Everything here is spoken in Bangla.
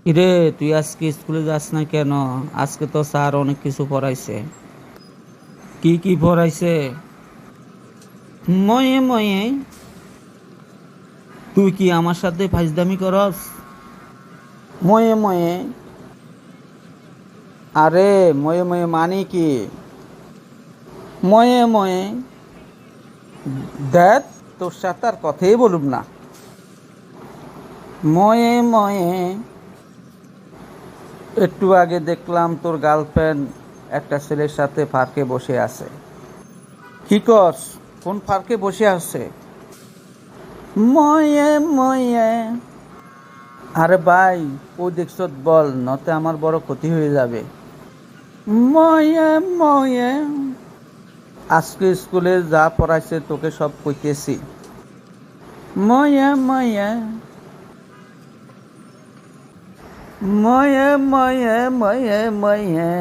কিরে, তুই আজকে স্কুলে যাস না কেন? আজকে তো স্যার অনেক কিছু পড়াইছে। কি কি পড়াইছে? ময়ে ময়ে তুই কি আমার সাথে ফাইজদামি করস? ময়ে ময়ে আরে, ময়ে ময়ে মানে কি? ময়ে ময়ে দেখ, তোর সাথে আর কথাই বলুম না। ময়ে ময়ে একটু আগে দেখলাম তোর গার্লফ্রেন্ড একটা ছেলের সাথে পার্কে বসে আছে। কি করস? কোন পার্কে বসে আছে? ময়ে ময়ে আরে ভাই, ও দেখছ বল, নতে আমার বড় ক্ষতি হয়ে যাবে। ময়ে ময়ে আজকে স্কুলে যা পড়াইছে তোকে সব কইতেছি। ময়ে ময়ে ময়ে ময়ে ময়ে ময়ে